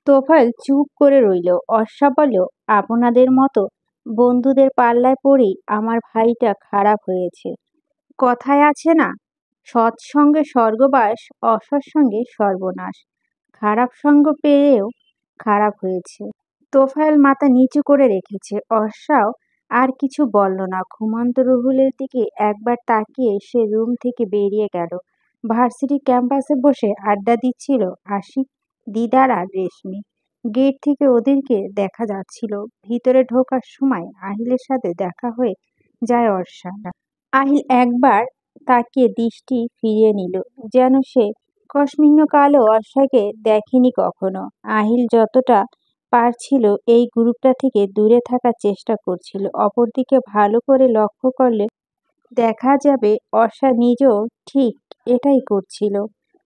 তোফায়েল চুপ করে রইল। অর্ষা বলল, আপনাদের মতো বন্ধুদের পাল্লায় পড়েই আমার ভাইটা খারাপ হয়েছে। কথায় আছে না, সৎসঙ্গে স্বর্গবাস, অসৎসঙ্গে সর্বনাশ। খারাপ সঙ্গ পেয়েও খারাপ হয়েছে। তোফায়েল মাথা নিচু করে রেখেছে। অর্ষাও আর কিছু বলল না। ঘুমন্ত রুহুলের দিকে একবার তাকিয়ে সে রুম থেকে বেরিয়ে গেল। ভার্সিটি ক্যাম্পাসে বসে আড্ডা দিচ্ছিল আশিক, দিদার আর রেশমি। গেট থেকে ওদেরকে দেখা যাচ্ছিল। ভিতরে ঢোকার সময় আহিলের সাথে দেখা হয়ে যায় অর্ষা। আহিল একবার তাকিয়ে দৃষ্টি ফিরিয়ে নিল, যেন সে কসমিন্য কালো অর্ষাকে দেখেনি কখনো। আহিল যতটা পারছিল এই গ্রুপটা থেকে দূরে থাকার চেষ্টা করছিল। অপরদিকে ভালো করে লক্ষ্য করলে দেখা যাবে অর্ষা নিজেও ঠিক এটাই করছিল।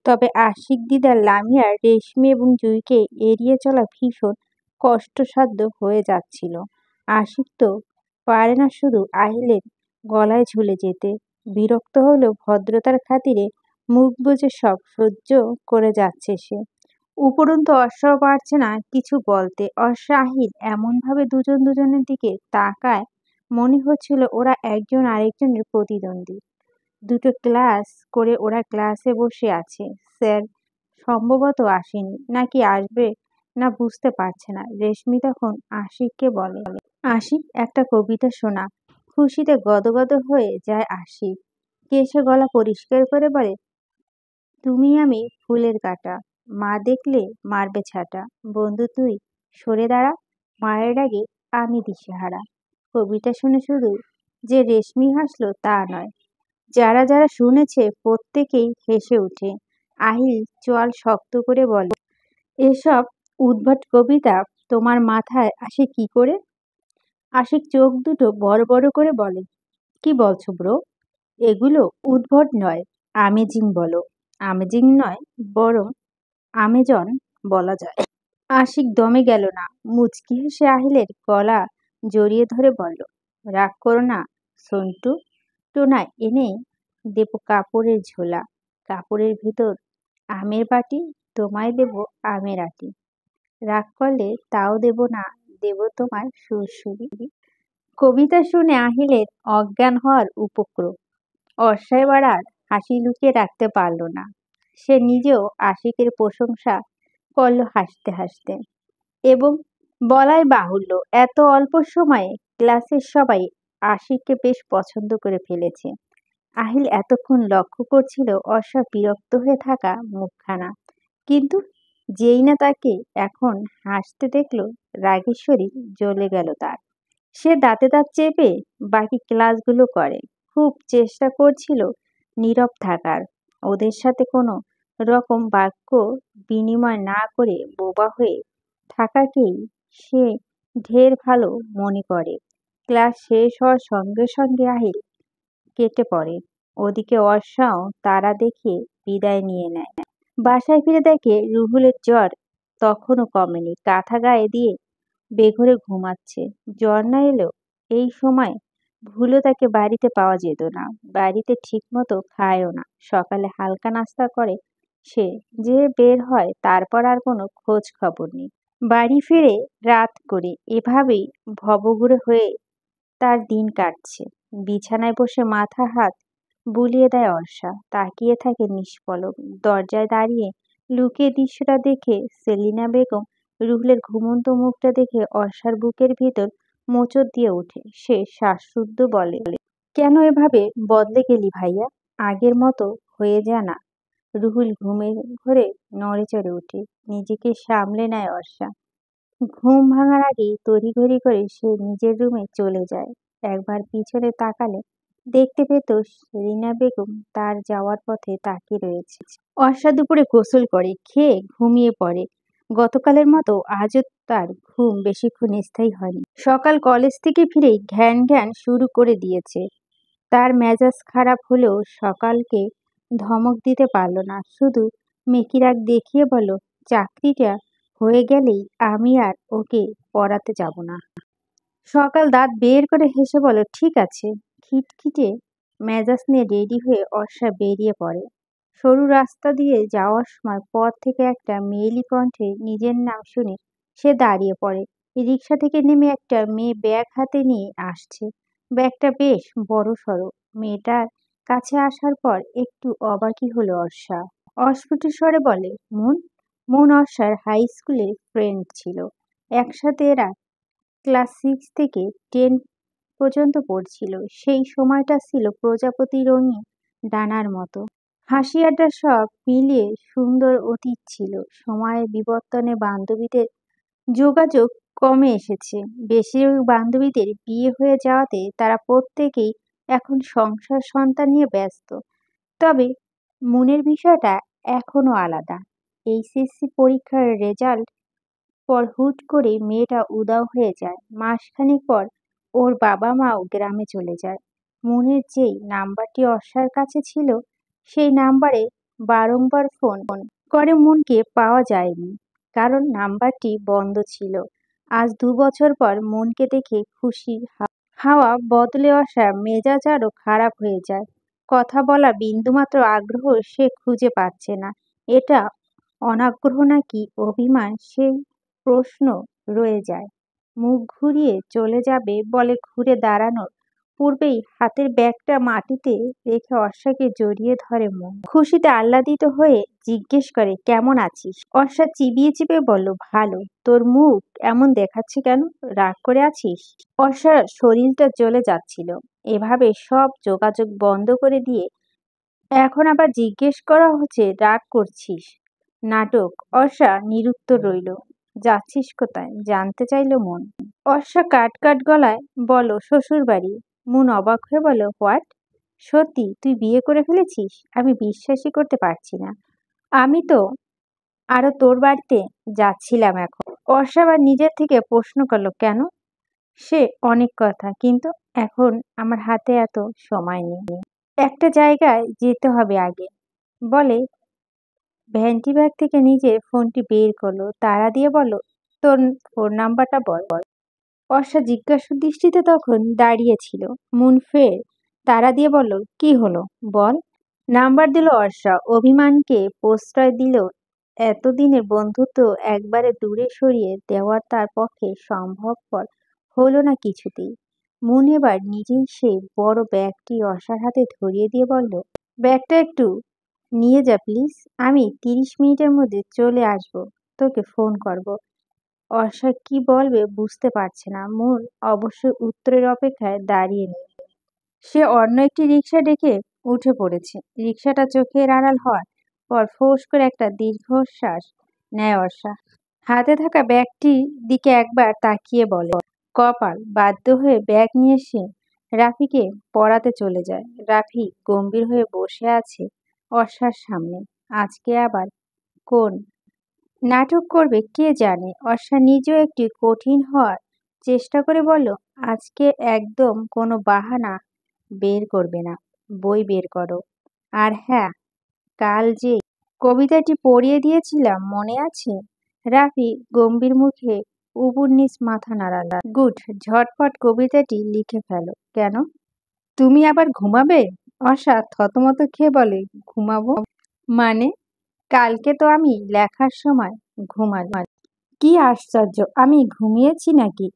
তবে আশিক, দিদার, লামিয়া, রেশমি এবং জুঁইকে এড়িয়ে চলা ভীষণ কষ্টসাধ্য হয়ে যাচ্ছিল। আশিক তো পারে না শুধু আহিলের গলায় ঝুলে যেতে। বিরক্ত হলেও ভদ্রতার খাতিরে মুখ বুজে সব সহ্য করে যাচ্ছে সে। উপরন্তু অর্ষাও পারছে না কিছু বলতে। অর্ষা, আহিল এমনভাবে দুজন দুজনের দিকে তাকায়, মনে হচ্ছিল ওরা একজন আরেকজনের প্রতিদ্বন্দ্বী। দুটো ক্লাস করে ওরা ক্লাসে বসে আছে। স্যার সম্ভবত আসেনি, নাকি আসবে না বুঝতে পারছে না। রেশমি তখন আশিককে বলে, আশিক, একটা কবিতা শোনা। খুশিতে গদগদ হয়ে যায় আশিক। কেশে গলা পরিষ্কার করে বলে, তুমি আমি ফুলের কাঁটা, মা দেখলে মারবে ছাটা। বন্ধু তুই সরে দাঁড়া, মায়ের আগে আমি দিশেহারা। কবিতা শুনে শুধু যে রেশমি হাসলো তা নয়, যারা যারা শুনেছে প্রত্যেকেই হেসে ওঠে। আহিল চোয়াল শক্ত করে বলে, এসব উদ্ভট কবিতা তোমার মাথায় আসে কি করে? আশিক চোখ দুটো বড় বড় করে বলে, কি বলছো ব্রো? এগুলো উদ্ভট নয়, আমেজিং বলো। আমেজিং নয়, বরং আমেজন বলা যায়। আশিক দমে গেল না। মুচকি হেসে আহিলের গলা জড়িয়ে ধরে বলল, রাগ করো না সন্টু। টোনা এনে দেব কাপড়ের ঝোলা, কাপড়ের ভিতর আমের বাটি, তোমায় দেব আমের আটি। রাগ করলে তাও দেব না, দেব তোমার সুরসুরি। কবিতা শুনে আহিলের অজ্ঞান হওয়ার উপক্রম। অর্ষা এবার আর হাসি লুকিয়ে রাখতে পারল না। সে নিজেও আশিকের প্রশংসা করল হাসতে হাসতে। এবং বলাই বাহুল্য, এত অল্প সময়ে ক্লাসের সবাই আশিককে বেশ পছন্দ করে ফেলেছে। আহিল এতক্ষণ লক্ষ্য করছিল অর্ষা বিরক্ত হয়ে থাকা মুখখানা, কিন্তু যেই না তাকে এখন হাসতে দেখল, রাগের শরীর জ্বলে গেল তার। সে দাঁতে দাঁত চেপে বাকি ক্লাসগুলো করে। খুব চেষ্টা করছিল নীরব থাকার, ওদের সাথে কোনো রকম বাক্য বিনিময় না করে বোবা হয়ে থাকাকেই সে ঢের ভালো মনে করে। ক্লাস শেষ হওয়ার সঙ্গে সঙ্গে আহিল কেটে পড়ে। ওদিকে অর্ষাও তারা দেখে বিদায় নিয়ে নেয়। বাসায় ফিরে দেখে রুহুলের জ্বর তখনও কমেনি। কাঁথা গায়ে দিয়ে বেঘরে ঘুমাচ্ছে। জ্বর না এলেও এই সময় ভুলও তাকে বাড়িতে পাওয়া যেত না। বাড়িতে ঠিকমতো খায়ও না। সকালে হালকা নাস্তা করে সে, যে বের হয় তারপর আর কোনো খোঁজ খবর নেই। বাড়ি ফিরে রাত করে। এভাবেই ভবঘুরে হয়ে তার দিন কাটছে। বিছানায় বসে মাথা হাত বুলিয়ে দেয় অর্ষা। তাকিয়ে থাকে নিষ্পলক। দরজায় দাঁড়িয়ে লুকিয়ে দৃশ্যটা দেখে সেলিনা বেগম রুহুলের ঘুমন্ত মুখটা দেখে অর্ষার বুকের ভিতর মোচড় দিয়ে ওঠে। সে শ্বাসরুদ্ধ বলে, কেন এভাবে বদলে গেলি ভাইয়া? আগের মতো হয়ে যা না। রুহুল ঘুমের ঘোরে নড়ে চড়ে ওঠে। নিজেকে সামলে নেয় অর্ষা। ঘুম ভাঙার আগেই তড়িঘড়ি করে সে নিজের রুমে চলে যায়। একবার পিছনে তাকালে দেখতে পেত সেলিনা বেগম তার যাওয়ার পথে তাকিয়ে রয়েছে। অর্ষা দুপুরে গোসল করে, খেয়ে ঘুমিয়ে পড়ে। গতকালের মতো আজও তার ঘুম বেশিক্ষণ স্থায়ী হয়নি। সকাল কলেজ থেকে ফিরেই ঘ্যান ঘ্যান শুরু করে দিয়েছে। তার মেজাজ খারাপ হলেও সকালকে ধমক দিতে পারল না। শুধু মেকি রাগ দেখিয়ে বলল, চাকরিটা হয়ে গেলেই আমি আর ওকে পড়াতে যাব না। সকাল দাঁত বের করে হেসে বলল, ঠিক আছে। খিটখিটে মেজাজ নিয়ে রেডি হয়ে অর্ষা বেরিয়ে পড়ে। সরু রাস্তা দিয়ে যাওয়ার সময় পথ থেকে একটা মেয়েলি কণ্ঠে নিজের নাম শুনে সে দাঁড়িয়ে পড়ে। রিক্সা থেকে নেমে একটা মেয়ে ব্যাগ হাতে নিয়ে আসছে। ব্যাগটা বেশ বড়সড়। মেয়েটার কাছে আসার পর একটু অবাকই হলো অর্ষা। অস্ফুট স্বরে বলে, মন। মন অর্ষার হাই স্কুলের ফ্রেন্ড ছিল। একসাথে এরা ক্লাস 6 থেকে 10 পর্যন্ত পড়ছিল। সেই সময়টা ছিল প্রজাপতি রঙিন ডানার মতো। হাসি আড্ডা সব মিলিয়ে সুন্দর অতীত ছিল। সময়ের বিবর্তনে বান্ধবীদের যোগাযোগ কমে এসেছে। বেশিরভাগ বান্ধবীদের বিয়ে হয়ে যাওয়াতে তারা প্রত্যেকেই এখন সংসার সন্তান নিয়ে ব্যস্ত। তবে মনের বিষয়টা এখনো আলাদা। এইচএসসি পরীক্ষার রেজাল্ট পর হুট করে মেয়েটা উধাও হয়ে যায়। মাসখানেক পর ওর বাবা মাও গ্রামে চলে যায়। মনের যেই নাম্বারটি অর্ষার কাছে ছিল সেই নাম্বারে বারংবার ফোন করে মনকে পাওয়া যায়নি, কারণ নাম্বারটি বন্ধ ছিল। আজ 2 বছর পর মনকে দেখে খুশি হাওয়া বদলে অর্ষার মেজাজ আরো খারাপ হয়ে যায়। কথা বলা বিন্দুমাত্র আগ্রহ সে খুঁজে পাচ্ছে না। এটা অনাগ্রহ নাকি অভিমান, সেই প্রশ্ন রয়ে যায়। মুখ ঘুরিয়ে চলে যাবে বলে ঘুরে দাঁড়ানোর পূর্বেই হাতের ব্যাগটা মাটিতে রেখে অর্ষাকে জড়িয়ে ধরে মন। খুশিতে আহ্লাদিত হয়ে জিজ্ঞেস করে, কেমন আছিস? অর্ষা চিবিয়ে চিবিয়ে বলল, ভালো। তোর মুখ এমন দেখাচ্ছে কেন? রাগ করে আছিস? অর্ষার শরীরটা জ্বলে যাচ্ছিল। এভাবে সব যোগাযোগ বন্ধ করে দিয়ে এখন আবার জিজ্ঞেস করা হচ্ছে রাগ করছিস? নাটক। অর্ষা নিরুত্তর রইল। যাচ্ছিস কোথায়? জানতে চাইল মন। অর্ষা কাট কাট গলায় বলো, শ্বশুর বাড়ি। মন অবাক হয়ে বলো, হোয়াট? সত্যি তুই বিয়ে করে ফেলেছিস? আমি বিশ্বাসই করতে পারছি না। আমি তো আরো তোর বাড়িতে যাচ্ছিলাম এখন। অর্ষা আবার নিজের থেকে প্রশ্ন করলো, কেন? সে অনেক কথা, কিন্তু এখন আমার হাতে এত সময় নেই। একটা জায়গায় যেতে হবে আগে। বলে ভ্যানিটি ব্যাগ থেকে নিজের ফোনটি বের করলো, তাড়া দিয়ে বলল, তোর ফোন নাম্বারটা বল। অর্ষা জিজ্ঞাসু দৃষ্টিতে তখন দাঁড়িয়েছিল। মুন ফের তাড়া দিয়ে বলল, কি হলো বল। নাম্বার দিল অর্ষা। অভিমানকে প্রশ্রয় দিল। এতদিনের বন্ধুত্ব একবারে দূরে সরিয়ে দেওয়ার তার পক্ষে সম্ভবপর হলো না কিছুতেই। মুন এবার নিজেই সেই বড় ব্যাগটি অর্ষার হাতে ধরিয়ে দিয়ে বলল, ব্যাগটা একটু নিয়ে যা প্লিজ। আমি 30 মিনিটের মধ্যে চলে আসব, তোকে ফোন করব। অর্ষা কি বলবে বুঝতে পারছে না। মন অবশ্যই উত্তরের অপেক্ষায় দাঁড়িয়ে নেই। সে অন্য একটি রিকশা ডেকে উঠে পড়েছে। রিকশাটা চোখের আড়াল হওয়ার পর ফোঁস করে একটা দীর্ঘশ্বাস নেয় অর্ষা। হাতে থাকা ব্যাগটির দিকে একবার তাকিয়ে বলে, কপাল। বাধ্য হয়ে ব্যাগ নিয়ে সে রাফিকে পড়াতে চলে যায়। রাফি গম্ভীর হয়ে বসে আছে অর্ষার সামনে। আজকে আবার কোন নাটক করবে কে জানে। অর্ষা নিজেও একটি কঠিন হওয়ার চেষ্টা করে বলল, আজকে একদম কোনো বাহানা বের করবে না, বই বের করো। আর হ্যাঁ, কাল যে কবিতাটি পড়িয়ে দিয়েছিলাম মনে আছে? রাফি গম্ভীর মুখে উপর নিচ মাথা নাড়াল। গুড, ঝটপট কবিতাটি লিখে ফেলো। কেন? তুমি আবার ঘুমাবে? অর্ষা থতমত খেয়ে বলে, ঘুমাবো মানে? কালকে তো আমি লেখার সময় ঘুমাই। কি আশ্চর্য, আমি ঘুমিয়েছি নাকি?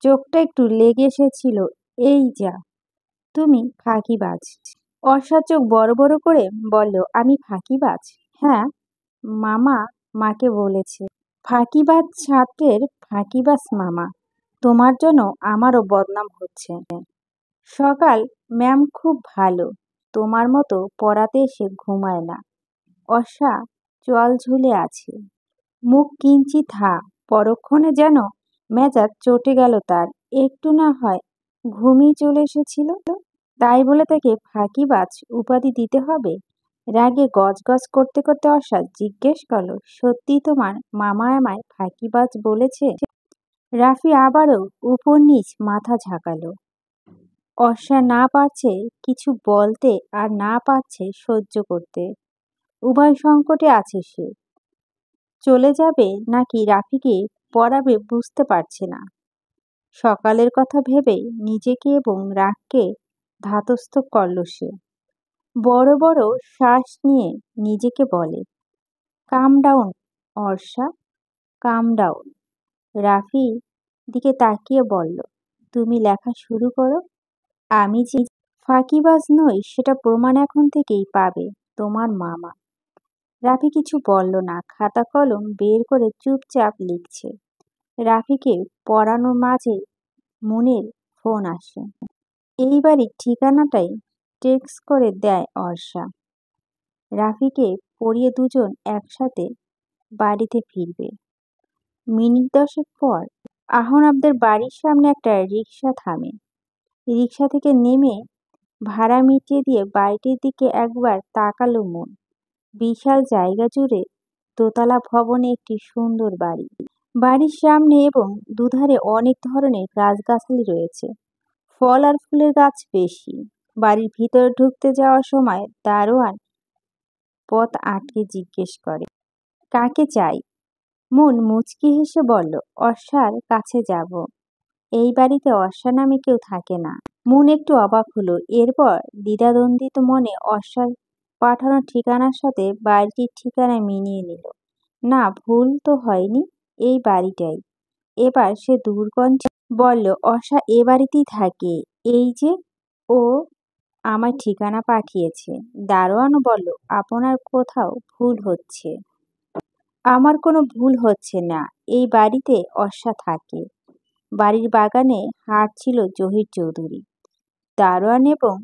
চোখটা একটু লেগে এসেছিল। এই যা, তুমি ফাঁকিবাজ। অর্ষা চোখ বড় বড় করে বলল, আমি ফাঁকিবাজ? হ্যাঁ, মামা মাকে বলেছে। ফাঁকিবাজ ছাত্রের ফাঁকিবাজ মামা। তোমার জন্য আমারও বদনাম হচ্ছে। সকাল ম্যাম খুব ভালো, তোমার মতো পড়াতে এসে ঘুমায় না। অর্ষা চোয়াল ঝুলে আছে, মুখ কিঞ্চিত হা। পরক্ষণে যেন মেজাজ চটে গেল তার। একটু না হয় ঘুমই চলে এসেছিল, তাই বলে তাকে ফাঁকিবাজ উপাধি দিতে হবে? রাগে গজগজ করতে করতে অর্ষা জিজ্ঞেস করলো, সত্যি তোমার মামা আমায় ফাঁকিবাজ বলেছে? রাফি আবারও উপর নিচ মাথা ঝাঁকালো। অর্ষা না পারছে কিছু বলতে আর না পারছে সহ্য করতে। উভয় সংকটে আছে সে। চলে যাবে নাকি রাফিকে পড়াবে বুঝতে পারছে না। সকালের কথা ভেবেই নিজেকে এবং রাগকে ধাতস্থ করল সে। বড় বড় শ্বাস নিয়ে নিজেকে বলে, কাম ডাউন অর্ষা, কাম ডাউন। রাফি দিকে তাকিয়ে বলল, তুমি লেখা শুরু করো। আমি যে ফাঁকিবাজ নই সেটা প্রমাণ এখন থেকেই পাবে তোমার মামা। রাফি কিছু বলল না, খাতা কলম বের করে চুপচাপ লিখছে। রাফিকে পড়ানোর মাঝে মুনের ফোন আসে। এই বাড়ির ঠিকানাটাই টেক্সট করে দেয় অর্ষা। রাফিকে পড়িয়ে দুজন একসাথে বাড়িতে ফিরবে। মিনিট 10 পর আহনাবদের বাড়ির সামনে একটা রিকশা থামে। রিকশা থেকে নেমে ভাড়া মিটিয়ে দিয়ে বাড়িটির দিকে একবার তাকালো মন। বিশাল জায়গা জুড়ে দোতলা ভবনে একটি সুন্দর বাড়ি। বাড়ির সামনে এবং দুধারে অনেক ধরনের গাছগাছালি রয়েছে। ফল আর ফুলের গাছ বেশি। বাড়ির ভিতরে ঢুকতে যাওয়ার সময় দারোয়ান পথ আটকে জিজ্ঞেস করে, কাকে চাই? মন মুচকি হেসে বলল, অর্ষার কাছে যাব। এই বাড়িতে অর্ষা নামে কেউ থাকে না। মন একটু অবাক হলো। এরপর দ্বিধাদ্বন্দ্বিত মনে অর্ষার পাঠানো ঠিকানার সাথে বাড়িটির ঠিকানা মিলিয়ে নিল। না, ভুল তো হয়নি, এই বাড়িটাই। এবার সে দূরকণ্ঠে বলল, অর্ষা এ বাড়িতেই থাকে। এই যে ও আমার ঠিকানা পাঠিয়েছে। দারোয়ানও বলল, আপনার কোথাও ভুল হচ্ছে। আমার কোনো ভুল হচ্ছে না, এই বাড়িতে অর্ষা থাকে। বাড়ির বাগানে হাঁটছিল জহির চৌধুরী। দারোয়ান এবং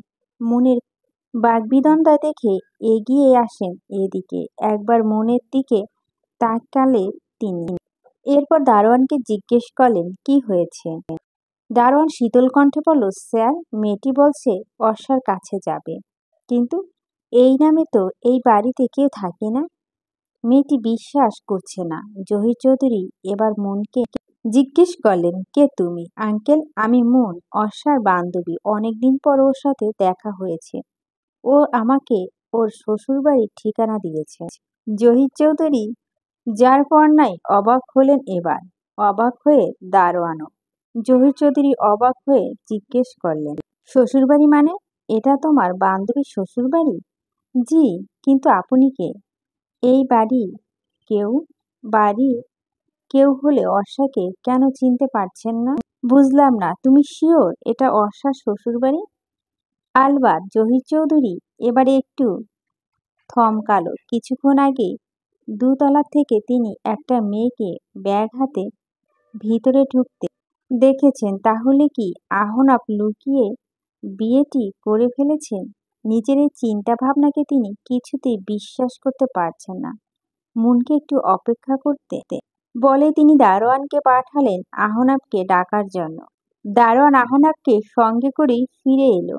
মুনের বাগবিতণ্ডা দেখে এগিয়ে আসেন এদিকে। একবার মুনের দিকে তাকালে তিনি। এরপর দারোয়ানকে জিজ্ঞেস করলেন, কি হয়েছে? দারোয়ান শীতল কণ্ঠে বলল, স্যার, মেয়েটি বলছে অর্ষার কাছে যাবে, কিন্তু এই নামে তো এই বাড়িতে কেউ থাকে না। মেয়েটি বিশ্বাস করছে না। জহির চৌধুরী এবার মুনকে জিজ্ঞেস করলেন, কে তুমি? আঙ্কেল, আমি মুন, অর্ষার বান্ধবী। অনেকদিন পর ওর সাথে দেখা হয়েছে। ও আমাকে ওর শ্বশুরবাড়ির ঠিকানা দিয়েছে। জহির চৌধুরী যার পর নাই অবাক হলেন এবার। অবাক হয়ে দারোয়ানও। জহির চৌধুরী অবাক হয়ে জিজ্ঞেস করলেন, শ্বশুরবাড়ি মানে? এটা তোমার বান্ধবীর শ্বশুরবাড়ি? জি, কিন্তু আপনি কে? এই বাড়ি কেউ বাড়ি কেউ হলে অর্ষাকে কেন চিনতে পারছেন না? বুঝলাম না, তুমি শিওর এটা অর্ষার শ্বশুরবাড়ি? আলবাত। জহির চৌধুরী এবারে একটু থমকালো। কিছুক্ষণ আগে দোতলা থেকে তিনি একটা মেয়েকে ব্যাগ হাতে ভিতরে ঢুকতে দেখেছেন। তাহলে কি আহনাব লুকিয়ে বিয়েটি করে ফেলেছেন? নিজের এই চিন্তা ভাবনাকে তিনি কিছুতেই বিশ্বাস করতে পারছেন না। মুনকে একটু অপেক্ষা করতে বলে তিনি দারোয়ানকে পাঠালেন আহনাবকে ডাকার জন্য। দারোয়ান আহনাবকে সঙ্গে করেই ফিরে এলো।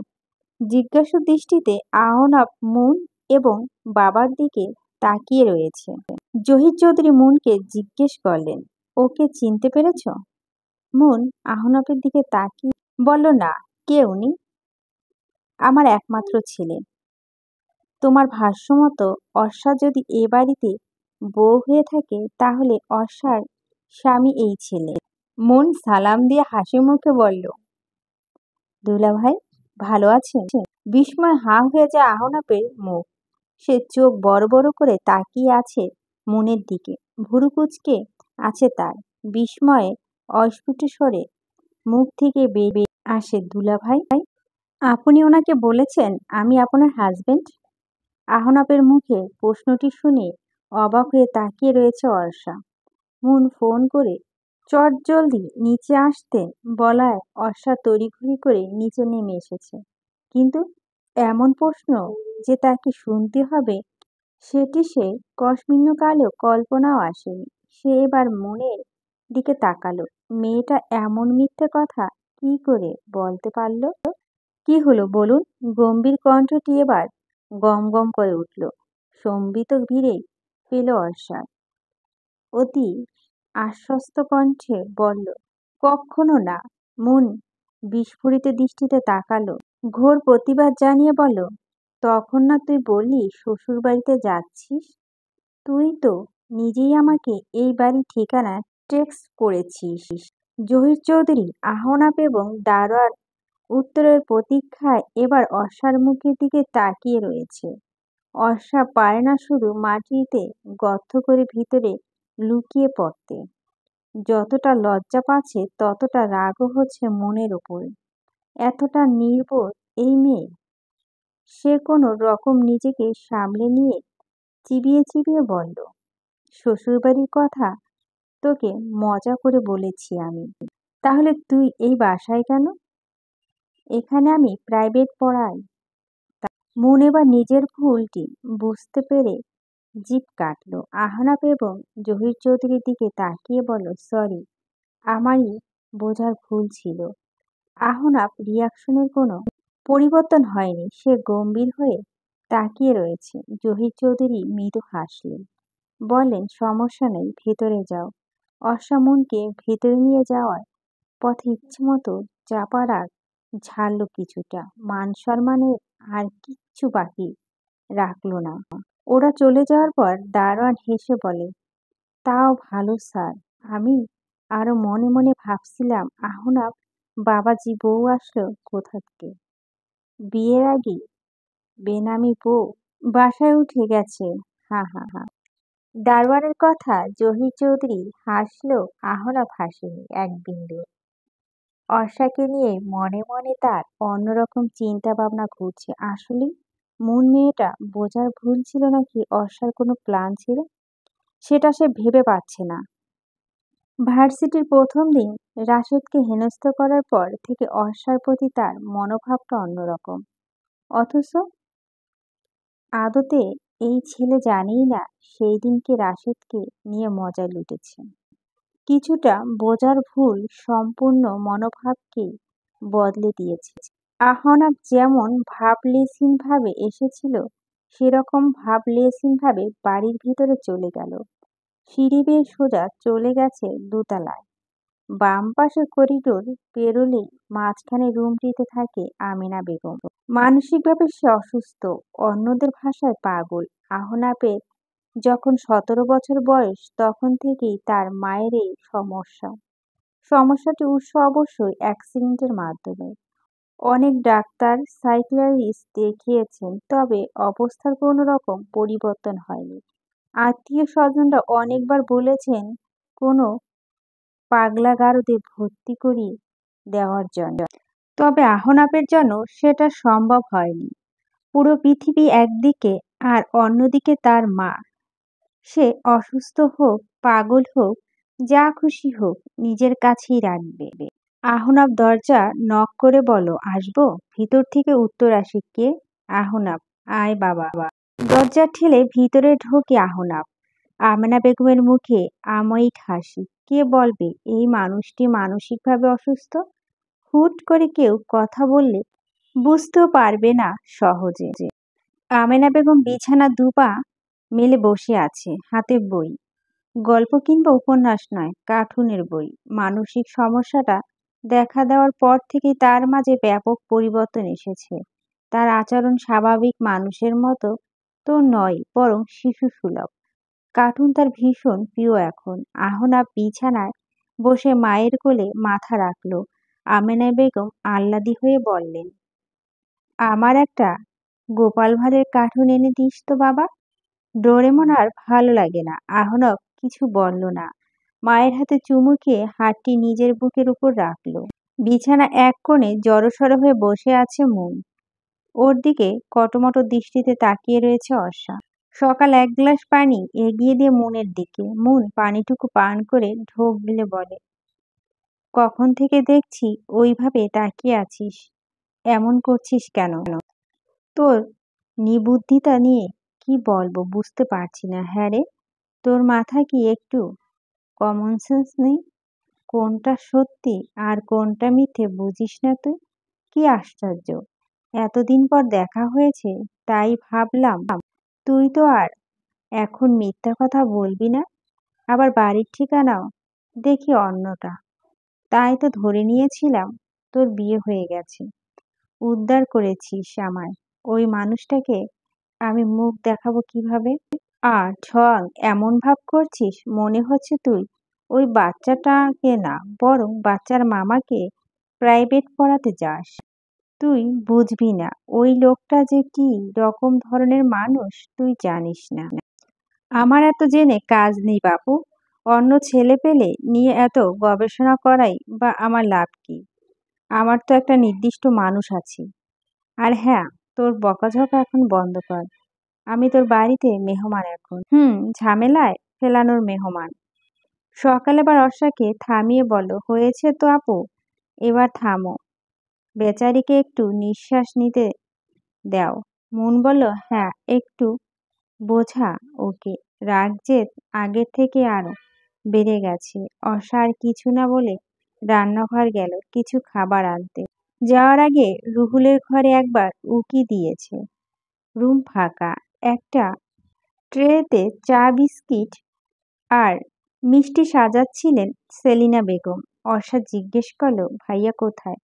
জিজ্ঞাসু দৃষ্টিতে আহনাব মুন এবং বাবার দিকে তাকিয়ে রয়েছে। জহির চৌধুরী মুনকে জিজ্ঞেস করলেন, ওকে চিনতে পেরেছ? মুন আহনাবের দিকে তাকিয়ে বলল, না। কে উনি? আমার একমাত্র ছেলে। তোমার ভাষ্যমতো অর্ষা যদি এ বাড়িতে বউ হয়ে থাকে তাহলে অর্ষার স্বামী এই ছেলে। মন সালাম দিয়ে হাসি মুখে বলল, দুলাভাই ভালো আছেন? বিস্ময় হাঁ হয়ে যায় আহনাপের মুখ। সে চোখ বড় বড় করে তাকিয়ে আছে মনের দিকে। ভুরু কুঁচকে আছে তার। বিস্ময়ে অস্ফুট স্বরে মুখ থেকে বেরিয়ে আসে, দুলাভাই, আপনি ওনাকে বলেছেন আমি আপনার হাজবেন্ড? আহনাপের মুখে প্রশ্নটি শুনে অবাক হয়ে তাকিয়ে রয়েছে অর্ষা। মুন ফোন করে চটজলদি নিচে আসতে বলায় অর্ষা তড়িঘড়ি করে নিচে নেমে এসেছে। কিন্তু এমন প্রশ্ন যে তাকে শুনতে হবে সেটি সে কসমিন্নকালেও কল্পনাও আসেনি। সে এবার মনের দিকে তাকালো। মেয়েটা এমন মিথ্যে কথা কি করে বলতে পারল? কি হলো বলুন? গম্ভীর কণ্ঠটি এবার গম গম করে উঠল। সম্বিত ভিড়ে পেল অর্ষার। অতি আশ্বস্ত কণ্ঠে বলল, কখনো না। মুন বিস্ফোরিত দৃষ্টিতে তাকালো। ঘোর প্রতিবাদ জানিয়ে বলল, তখন না তুই বললি শ্বশুর বাড়িতে যাচ্ছিস? তুই তো নিজেই আমাকে এই বাড়ির ঠিকানা টেক্সট করেছিস। জহির চৌধুরী, আহনাব এবং দারোয়ান উত্তরের প্রতীক্ষায় এবার অর্ষার মুখের দিকে তাকিয়ে রয়েছে। অর্ষা পারে না শুধু মাটিতে গর্ত করে ভিতরে লুকিয়ে পড়তে, যতটা লজ্জা পাচ্ছে ততটা রাগও হচ্ছে মনের ওপরে। এতটা নির্বোধ এই মেয়ে! সে কোনো রকম নিজেকে সামলে নিয়ে চিবিয়ে চিবিয়ে বলল, শ্বশুরবাড়ির কথা তোকে মজা করে বলেছি আমি। তাহলে তুই এই বাসায় কেন? এখানে আমি প্রাইভেট পড়াই। মন এবার নিজের ভুলটি বুঝতে পেরে জিভ কাটল। আহনাফ এবং জহির চৌধুরীর দিকে তাকিয়ে বলল, সরি, আমারই বোঝার ভুল ছিল। আহনাফ রিয়াকশনের কোনো পরিবর্তন হয়নি, সে গম্ভীর হয়ে তাকিয়ে রয়েছে। জহির চৌধুরী মৃদু হাসলেন, বললেন, সমস্যা নেই, ভেতরে যাও। অর্ষা মনকে ভেতরে নিয়ে যাওয়ার পথে ইচ্ছেমতো চাপা রাগ ঝাড়ল কিছুটা। মান সম্মানের আর কিচ্ছু বাকি রাখলো না। ওরা চলে যাওয়ার পর দারোয়ান হেসে বলে, তাও ভালো স্যার। আমি আরো মনে মনে ভাবছিলাম, আহনাফ বাবাজি বউ আসলো কোথা থেকে? বিয়ের আগে বেনামি বউ বাসায় উঠে গেছে। হা হা হা। দারোয়ানের কথা জহির চৌধুরী হাসলো, আহনাফ হাসেনি এক বিন্দু। অর্ষাকে নিয়ে মনে মনে তার অন্যরকম চিন্তা ভাবনা ঘুরছে। আসলে মন মেয়েটা বোঝার ভুল ছিল নাকি অর্ষার কোনো প্ল্যান ছিল, সেটা সে ভেবে পাচ্ছে না। ভার্সিটির প্রথম দিন রাশেদকে হেনস্থা করার পর থেকে অর্ষার প্রতি তার মনোভাবটা অন্যরকম। অথচ আদতে এই ছেলে জানেই না সেই দিনকে রাশেদকে নিয়ে মজা লুটেছে। কিছুটা বোঝার ভুল সম্পূর্ণ মনোভাবকেই বদলে দিয়েছে। আহনাফ যেমন ভাবলেশহীনভাবে এসেছিল সেরকম ভাবলেশহীনভাবে বাড়ির ভিতরে চলে গেল। সিঁড়ি বেয়ে সোজা চলে গেছে দোতলায়। বাম পাশের করিডোর পেরোলেই মাঝখানে রুমটিতে থাকে আমিনা বেগম। মানসিকভাবে সে অসুস্থ, অন্যদের ভাষায় পাগল। আহনাফের যখন 17 বছর বয়স তখন থেকেই তার মায়ের এই সমস্যা। সমস্যাটির উৎস অবশ্যই অ্যাক্সিডেন্টের মাধ্যমে। অনেক ডাক্তার, সাইকিয়াট্রিস্ট দেখিয়েছেন, তবে অবস্থার কোনো রকম পরিবর্তন হয়নি। আত্মীয় স্বজনরা অনেকবার বলেছেন কোনো পাগলাগারদে ভর্তি করিয়ে দেওয়ার জন্য, তবে আহনাফের জন্য সেটা সম্ভব হয়নি। পুরো পৃথিবী একদিকে আর অন্যদিকে তার মা। সে অসুস্থ হোক, পাগল হোক, যা খুশি হোক, নিজের কাছেই রাখবে। আহনাফ দরজা নক করে বলো, আসবো? ভিতর থেকে উত্তর আসে, কে? আহনাফ, আয় বাবা। দরজা ঠেলে ভিতরে ঢোকে আহনাফ। আমেনা বেগমের মুখে আময়িক হাসি। কে বলবে এই মানুষটি মানসিকভাবে অসুস্থ? হুট করে কেউ কথা বললে বুঝতেও পারবে না সহজে। আমেনা বেগম বিছানা দুপা মেলে বসে আছে, হাতে বই। গল্প কিংবা উপন্যাস নয়, কার্টুনের বই। মানসিক সমস্যাটা দেখা দেওয়ার পর থেকেই তার মাঝে ব্যাপক পরিবর্তন এসেছে। তার আচরণ স্বাভাবিক মানুষের মতো তো নয়, বরং শিশুসুলভ। কার্টুন তার ভীষণ প্রিয় এখন। আহনাফ বিছানায় বসে মায়ের কোলে মাথা রাখল। আমেনা বেগম আহ্লাদি হয়ে বললেন, আমার একটা গোপাল ভাঁড়ের কার্টুন এনে দিস তো বাবা। ডোরেমন আর ভালো লাগে না। আহনাফ কিছু বলল না। মায়ের হাতে চুমু খেয়ে হাতটি নিজের বুকের উপর রাখল। বিছানা এক কোণে জড়সড় হয়ে বসে আছে মুন। ওর দিকে কটমট দৃষ্টিতে তাকিয়ে রয়েছে অর্ষা। সকাল এক গ্লাস পানি এগিয়ে দিয়ে মুনের দিকে। মুন পানিটুকু পান করে ঢোক গিলে বলে, কখন থেকে দেখছি ওইভাবে তাকিয়ে আছিস, এমন করছিস কেন? তোর নিবুদ্ধিতা নিয়ে কি বলবো বুঝতে পারছি না। হ্যাঁ রে, তোর মাথায় কি একটু কমন সেন্স নেই? কোনটা সত্যি আর কোনটা মিথ্যে বুঝিস না তুই? কি আশ্চর্য, এতদিন পর দেখা হয়েছে তাই ভাবলাম তুই তো আর এখন মিথ্যা কথা বলবি না। আবার বাড়ির ঠিকানাও দেখি অন্যটা, তাই তো ধরে নিয়েছিলাম তোর বিয়ে হয়ে গেছে। উদ্ধার করেছিস আমায়। ওই মানুষটাকে আমি মুখ দেখাবো কিভাবে? আর ঠং এমন ভাব করছিস মনে হচ্ছে তুই ওই বাচ্চাটাকে না, বরং বাচ্চার মামাকে প্রাইভেট পড়াতে যাস। তুই বুঝবি না, ওই লোকটা যে কি রকম ধরনের মানুষ তুই জানিস না। আমার এত জেনে কাজ নেই বাপু। অন্য ছেলে পেলে নিয়ে এত গবেষণা করাই বা আমার লাভ কি? আমার তো একটা নির্দিষ্ট মানুষ আছে। আর হ্যাঁ, তোর বকাঝকা এখন বন্ধ কর। আমি তোর বাড়িতে মেহমান এখন। ঝামেলায় ফেলানোর মেহমান। সকালে আবার অর্ষাকে থামিয়ে বলল, হয়েছে তো আপু, এবার থামো। বেচারিকে একটু নিঃশ্বাস নিতে দাও। মন বলল, হ্যাঁ একটু বোঝা ওকে। রাগ যে আগের থেকে আরো বেড়ে গেছে। অর্ষা আর কিছু না বলে রান্নাঘর গেল কিছু খাবার আনতে। যাওয়ার আগে রুহুলের ঘরে একবার উকি দিয়েছে। রুম ফাঁকা। একটা ট্রেতে চা বিস্কিট আর মিষ্টি সাজাচ্ছিলেন সেলিনা বেগম। অর্ষা জিজ্ঞেস করলো, ভাইয়া কোথায়?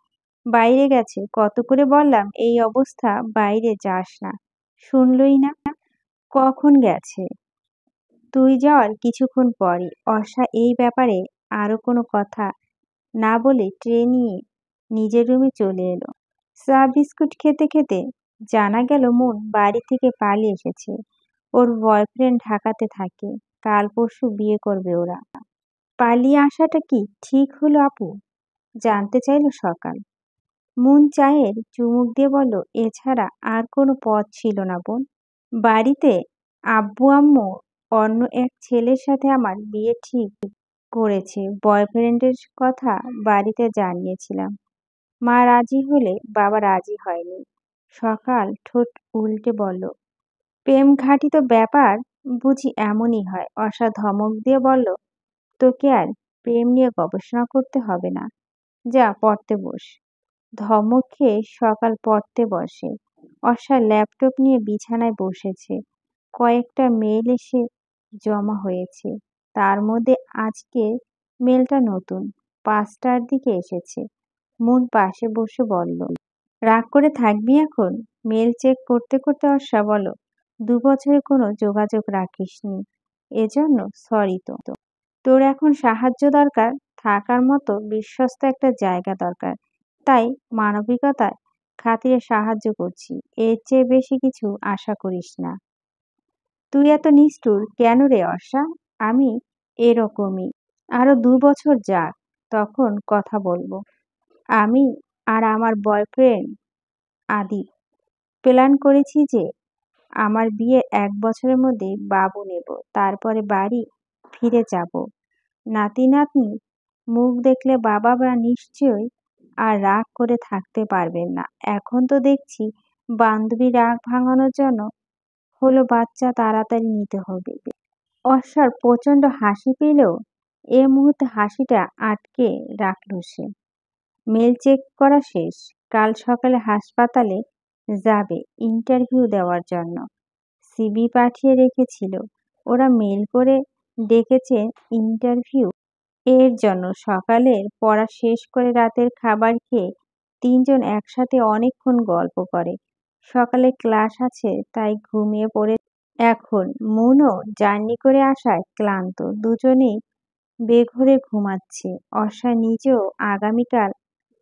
বাইরে গেছে। কত করে বললাম এই অবস্থা বাইরে যাস না, শুনলই না। কখন গেছে? তুই যাওয়ার কিছুক্ষণ পরই। অর্ষা এই ব্যাপারে আরো কোনো কথা না বলে ট্রে নিয়ে নিজের রুমে চলে এলো। চা বিস্কুট খেতে খেতে জানা গেল মন বাড়ি থেকে পালিয়ে এসেছে। ওর বয়ফ্রেন্ড ঢাকাতে থাকে। কাল পরশু বিয়ে করবে ওরা। পালিয়ে আসাটা কি ঠিক হলো আপু? জানতে চাইলো সকাল। মন চায়ের চুমুক দিয়ে বলল, এছাড়া আর কোনো পথ ছিল না বোন। বাড়িতে আব্বু আম্মু অন্য এক ছেলের সাথে আমার বিয়ে ঠিক করেছে। বয়ফ্রেন্ডের কথা বাড়িতে জানিয়েছিলাম। মা রাজি হলে বাবা রাজি হয়নি। সকাল ঠোঁট উল্টে বলল, প্রেম ঘাটিত ব্যাপার বুঝি এমনই হয়। অর্ষা ধমক দিয়ে বলল, তোকে আর প্রেম নিয়ে গবেষণা করতে হবে না, যা পড়তে বস। ধমক খেয়ে সকাল পড়তে বসে। অর্ষা ল্যাপটপ নিয়ে বিছানায় বসেছে। কয়েকটা মেইল এসে জমা হয়েছে। তার মধ্যে আজকে মেলটা নতুন, 5টার দিকে এসেছে। মন পাশে বসে বলল, রাগ করে থাকবি এখন? মেল চেক করতে করতে অর্ষা বলল, 2 বছরে কোনো যোগাযোগ রাখিসনি, এজন্য সরি। তো তোর এখন সাহায্য দরকার, থাকার মতো বিশ্বস্ত একটা জায়গা দরকার, তাই মানবিকতার খাতিরে সাহায্য করছি। এর চেয়ে বেশি কিছু আশা করিস না। তুই এত নিষ্ঠুর কেন রে অর্ষা? আমি এরকমই। আরো 2 বছর যাক, তখন কথা বলবো। আমি আর আমার বয়ফ্রেন্ড আদি প্ল্যান করেছি যে আমার বিয়ের 1 বছরের মধ্যে বাবু নেব, তারপরে বাড়ি ফিরে যাব। নাতি নাতনি মুখ দেখলে বাবা মা নিশ্চয়ই আর রাগ করে থাকতে পারবেন না। এখন তো দেখছি বান্ধবী রাগ ভাঙানোর জন্য হলো বাচ্চা তাড়াতাড়ি নিতে হবে। অর্ষার প্রচন্ড হাসি পেলেও এ মুহূর্তে হাসিটা আটকে রাখল সে। মেল চেক করা শেষ। কাল সকালে হাসপাতালে যাবে ইন্টারভিউ দেওয়ার জন্য। সিভি পাঠিয়ে রেখেছিল। ওরা মেল করে ডেকেছে ইন্টারভিউ এর জন্য। সকালের পড়া শেষ করে রাতের খাবার খেয়ে তিনজন একসাথে অনেকক্ষণ গল্প করে। সকালে ক্লাস আছে তাই ঘুমিয়ে পড়ে এখন। মনও জার্নি করে আসায় ক্লান্ত। দুজনেই বেঘোরে ঘুমাচ্ছে। অর্ষা নিজেও আগামীকাল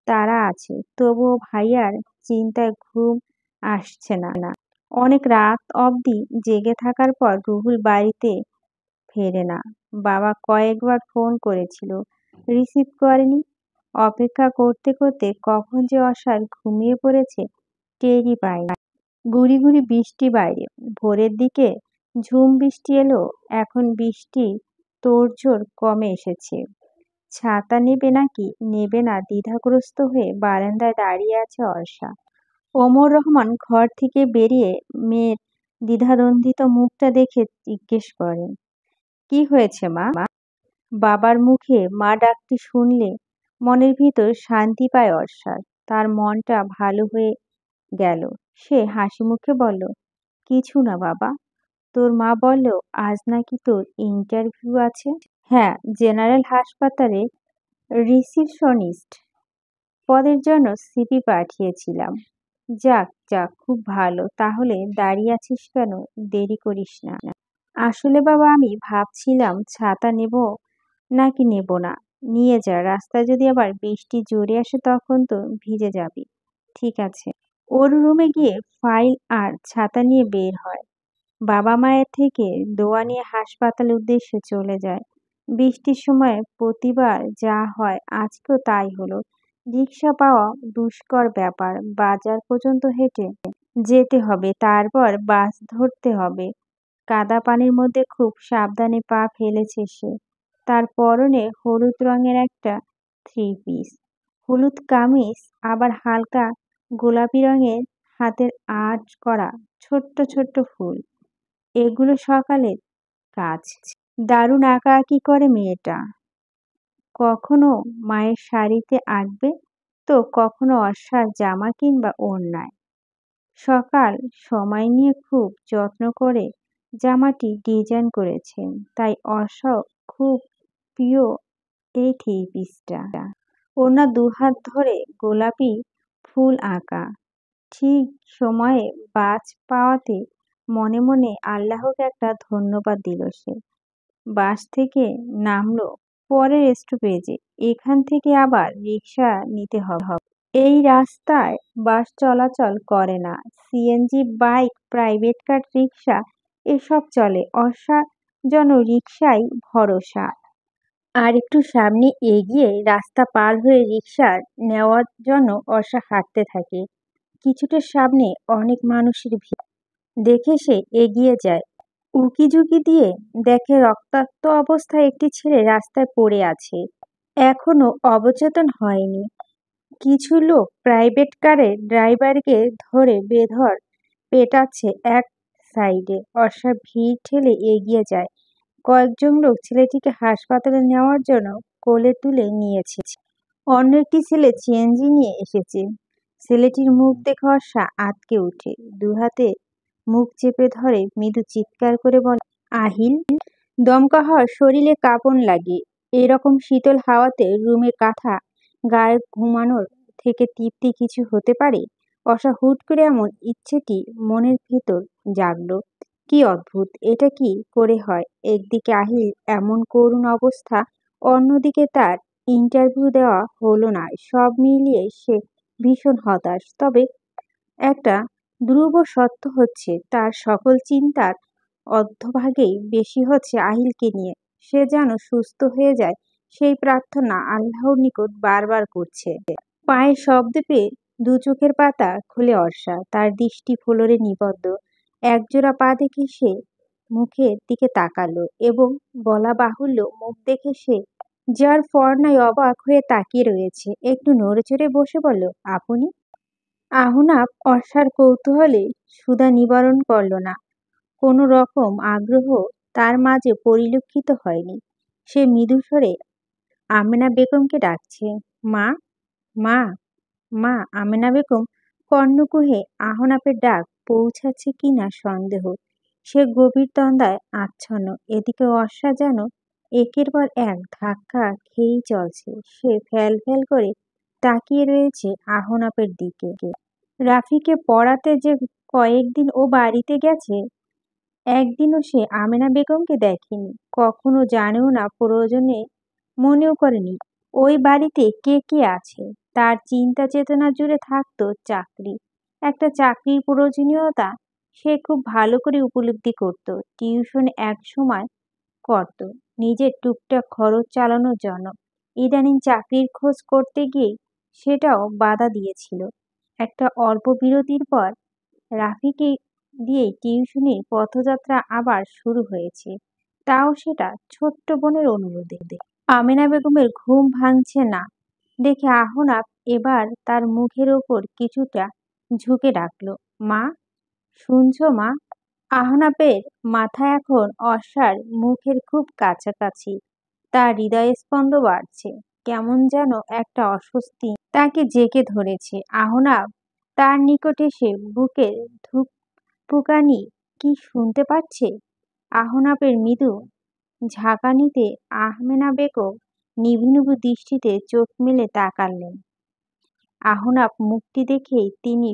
তারা আছে, তবুও ভাইয়ার চিন্তায় ঘুম আসছে না। অনেক রাত অবধি জেগে থাকার পর রুহুল বাড়িতে ফেরে না। বাবা কয়েকবার ফোন করেছিল, রিসিভ করেনি। অপেক্ষা করতে করতে কখন যে অর্ষার ঘুমিয়ে পড়েছে টেরই পায়নি। গুড়ি গুড়ি বৃষ্টি বাইরে। ভোরের দিকে ঝুম বৃষ্টি এলো। এখন বৃষ্টির তোড়জোড় কমে এসেছে। ছাতা নেবে নাকি নেবে না দ্বিধাগ্রস্ত হয়ে বারান্দায় দাঁড়িয়ে আছে অর্ষা। ওমর রহমান ঘর থেকে বেরিয়ে মেয়ের দ্বিধাদ্বন্দ্বিত মুখটা দেখে জিজ্ঞেস করেন, কি হয়েছে মা? বাবার মুখে মা ডাকটি শুনলে মনের ভিতর শান্তি পায় অর্ষার। তার মনটা ভালো হয়ে গেল। সে হাসি মুখে বলল, কিছু না বাবা। তোর মা বলল আজ নাকি তোর ইন্টারভিউ আছে? হ্যাঁ, জেনারেল হাসপাতালে রিসিপশনিস্ট পদের জন্য সিভি পাঠিয়েছিলাম। যাক যাক, খুব ভালো। তাহলে দাঁড়িয়ে আছিস কেন? দেরি করিস না। আসলে বাবা আমি ভাবছিলাম ছাতা নেব নাকি নেব না। নিয়ে যা, রাস্তায় যদি আবার বৃষ্টি জোরে আসে তখন তো ভিজে যাবি। ঠিক আছে। ওর রুমে গিয়ে ফাইল আর ছাতা নিয়ে বের হয়। বাবা মায়ের থেকে দোয়া নিয়ে হাসপাতালের উদ্দেশ্যে চলে যায়। বৃষ্টির সময় প্রতিবার যা হয় আজকেও তাই হলো। রিক্সা পাওয়া দুষ্কর ব্যাপার। বাজার পর্যন্ত হেঁটে যেতে হবে, তারপর বাস ধরতে হবে। কাদা পানির মধ্যে খুব সাবধানে পা ফেলেছে সে। তার পরনে হলুদ রঙের একটা থ্রি পিস, হলুদ কামিজ, আবার হালকা গোলাপি রঙের হাতের আর্ট করা ছোট্ট ছোট্ট ফুল। এগুলো সকালের কাজ। দারুণ আঁকাআঁকি করে মেয়েটা। কখনো মায়ের শাড়িতে আঁকবে, তো কখনো অর্ষার জামা কিংবা ওড়নায়। সকাল সময় নিয়ে খুব যত্ন করে জামাটি ডিজাইন করেছেন, তাই অর্ষাও খুব প্রিয় এই থ্রি পিসটা। ওড়না দুহাত ধরে গোলাপি ফুল আঁকা। ঠিক সময়ে বাস পাওয়াতে মনে মনে আল্লাহকে একটা ধন্যবাদ দিল সে। বাস থেকে নামলো পরের স্টপেজে। এখান থেকে আবার রিক্সা নিতে হবে। এই রাস্তায় বাস চলাচল করে না। সিএনজি, বাইক, প্রাইভেট কার, রিক্সা এসব চলে। অর্ষার জন্য রিক্সাই ভরসা। আর একটু সামনে এগিয়ে রাস্তা পার হয়ে রিক্সা নেওয়ার জন্য অর্ষা হাঁটতে থাকে। কিছুটা সামনে অনেক মানুষের ভিড় দেখে সে এগিয়ে যায়। উকিঝুঁকি দিয়ে দেখে রক্তাক্ত অবস্থায় একটি ছেলে রাস্তায় পড়ে আছে, এখনো অবচেতন হয়নি। কিছু লোক প্রাইভেট কারের ড্রাইভারকে ধরে বেধড় পেটাচ্ছে এক সাইডে। অর্ষা ভিড় ঠেলে এগিয়ে যায়। কয়েকজন লোক ছেলেটিকে হাসপাতালে নেওয়ার জন্য কোলে তুলে নিয়েছে। অন্য একটি ছেলে সিএনজি নিয়ে এসেছে। ছেলেটির মুখ দেখে অর্ষা আঁতকে উঠে দুহাতে মুখ চেপে ধরে মৃদু চিৎকার করে বলে, আহিল। দমকা হওয়ার শরীরে কাঁপন লাগে। এরকম শীতল হাওয়াতে রুমের কাঁথা গায়ে ঘুমানোর থেকে তৃপ্তি কিছু হতে পারে? অর্ষা হুট করে এমন ইচ্ছেটি মনের ভেতর জাগলো। কি অদ্ভুত, এটা কি করে হয়? একদিকে আহিল এমন করুণ অবস্থা, অন্যদিকে তার ইন্টারভিউ দেওয়া হলো না। সব মিলিয়ে সে ভীষণ হতাশ। তবে একটা ধ্রুব সত্য হচ্ছে, তার সকল চিন্তার অর্ধভাগেই বেশি হচ্ছে আহিলকে নিয়ে। সে যেন সুস্থ হয়ে যায়, সেই প্রার্থনা আল্লাহর নিকট বারবার করছে। পায়ের শব্দ পেয়ে দু চোখের পাতা খুলে অর্ষা। তার দৃষ্টি ফ্লোরে নিবদ্ধ। একজোড়া পা দেখে সে মুখের দিকে তাকালো, এবং বলা বাহুল্য মুখ দেখে সে যার ফর্নায় অবাক হয়ে তাকিয়ে রয়েছে। একটু নড়েচড়ে বসে বলল, আপনি? আহনাফ অর্ষার কৌতূহলে ক্ষুধা নিবারণ করল না। কোনো রকম আগ্রহ তার মাঝে পরিলক্ষিত হয়নি। সে মৃদু স্বরে আমেনা বেগমকে ডাকছে। মা, মা, মা। আমেনা বেগম কর্ণকুহে আহনাফের ডাক পৌঁছাচ্ছে কিনা সন্দেহ। সে গভীর তন্দ্রায় আচ্ছন্ন। এদিকে অর্ষা যেন একের পর এক ধাক্কা খেয়েই চলছে। সে ফ্যাল ফ্যাল করে তাকিয়ে রয়েছে আহনাফের দিকে। রাফিকে পড়াতে যে কয়েকদিন ও বাড়িতে গেছে, একদিনও সে আমেনা বেগমকে দেখেনি, কখনো জানেও না, প্রয়োজনে মনেও করেনি ওই বাড়িতে কে কে আছে। তার চিন্তা চেতনা জুড়ে থাকতো চাকরি। একটা চাকরির প্রয়োজনীয়তা সে খুব ভালো করে উপলব্ধি করত। টিউশন এক সময় করত নিজের টুকটাক খরচ চালানোর জন্য। ইদানিং চাকরির খোঁজ করতে গিয়ে সেটাও বাধা দিয়েছিল। একটা অল্প বিরতির পর রাফিকে দিয়েই টিউশনির পথযাত্রা আবার শুরু হয়েছে, তাও সেটা ছোট্ট বোনের অনুরোধে। আমেনা বেগমের ঘুম ভাঙছে না দেখে আহনাফ এবার তার মুখের ওপর কিছুটা ঝুঁকে ডাকলো, মা, শুনছো মা? আহনাফের মাথা এখন অর্ষার মুখের খুব কাছাকাছি। তার হৃদয়স্পন্দ বাড়ছে। কেমন যেন একটা অস্বস্তি তাকে জেঁকে ধরেছে। আহনাফ তার নিকট এসে বুকের ধুকপুকানি কি শুনতে পাচ্ছে? আহনাফের মৃদু ঝাঁকানিতে আমেনা বেগম নিভু নিভু দৃষ্টিতে চোখ মেলে তাকালেন। আহনাফ মুখটি দেখেই তিনি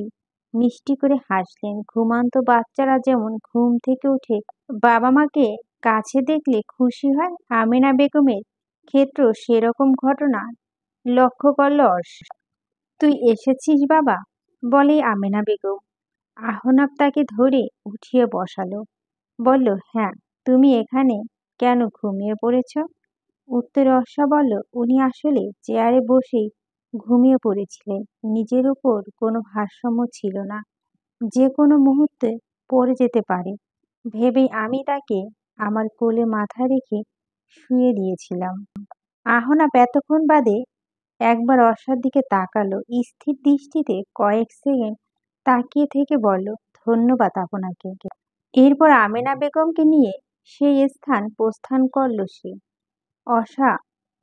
মিষ্টি করে হাসলেন। ঘুমান্ত বাচ্চারা যেমন ঘুম থেকে উঠে বাবা মাকে কাছে দেখলে খুশি হয়, আমেনা বেগমের ক্ষেত্রেও সেরকম ঘটনা লক্ষ্য করল অর্ষা। তুই এসেছিস বাবা? বলেই আমেনা বেগম আহনাব তাকে ধরে উঠিয়ে বসালো। বলল, হ্যাঁ, তুমি এখানে কেন ঘুমিয়ে পড়েছ? উত্তরে অর্ষা বলল, উনি আসলে চেয়ারে বসেই ঘুমিয়ে পড়েছিলেন। নিজের উপর কোনো ভারসাম্য ছিল না, যে কোনো মুহূর্তে পড়ে যেতে পারে ভেবেই আমি তাকে আমার কোলে মাথা রেখে শুয়ে দিয়েছিলাম। আহনাব এতক্ষণ বাদে একবার অর্ষার দিকে তাকালো, স্থির দৃষ্টিতে কয়েক সেকেন্ড তাকিয়ে থেকে বলল, ধন্যবাদ আপনাকে। এরপর আমেনা বেগমকে নিয়ে সেই স্থান প্রস্থান করল সে। অর্ষা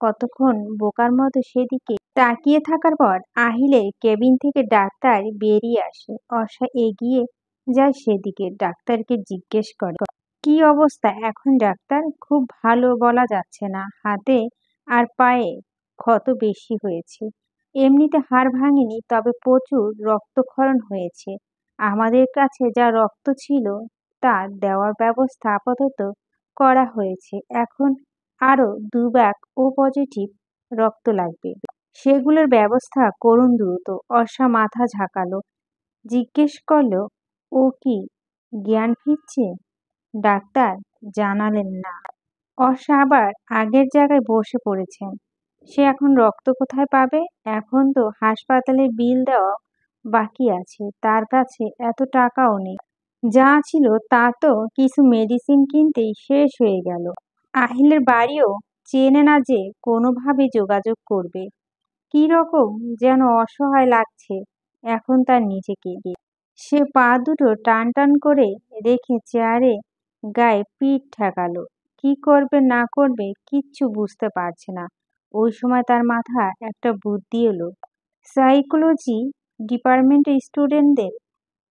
কতক্ষণ বোকার মতো সেদিকে তাকিয়ে থাকার পর আহিলের কেবিন থেকে ডাক্তার বেরিয়ে আসে। অর্ষা এগিয়ে যায় সেদিকে, ডাক্তারকে জিজ্ঞেস করে, কি অবস্থা এখন ডাক্তার? খুব ভালো বলা যাচ্ছে না, হাতে আর পায়ে ক্ষত বেশি হয়েছে। এমনিতে হাড় ভাঙেনি, তবে প্রচুর রক্তক্ষরণ হয়েছে। আমাদের কাছে যা রক্ত ছিল তা দেওয়ার ব্যবস্থা আপাতত করা হয়েছে। এখন আরো 2 ব্যাগ ও পজিটিভ রক্ত লাগবে, সেগুলোর ব্যবস্থা করুন দ্রুত। অর্ষা মাথা ঝাঁকালো, জিজ্ঞেস করলো, ও কি জ্ঞান ফিরছে? ডাক্তার জানালেন না। অর্ষা আবার আগের জায়গায় বসে পড়েছেন। সে এখন রক্ত কোথায় পাবে? এখন তো হাসপাতালের বিল দেওয়া বাকি আছে, তার কাছে এত টাকাও নেই। যা ছিল তা তো কিছু মেডিসিন কিনতেই শেষ হয়ে গেল। আহিলের বাড়িও চেনে না যে কোনোভাবে যোগাযোগ করবে। কি রকম যেন অসহায় লাগছে এখন তার নিজেকে। সে পা দুটো টান টান করে রেখে চেয়ারে গায়ে পিঠ ঠেকালো। কি করবে না করবে কিচ্ছু বুঝতে পারছে না। ওই সময় তার মাথায় একটা বুদ্ধি এলো। সাইকোলজি ডিপার্টমেন্টের স্টুডেন্টদের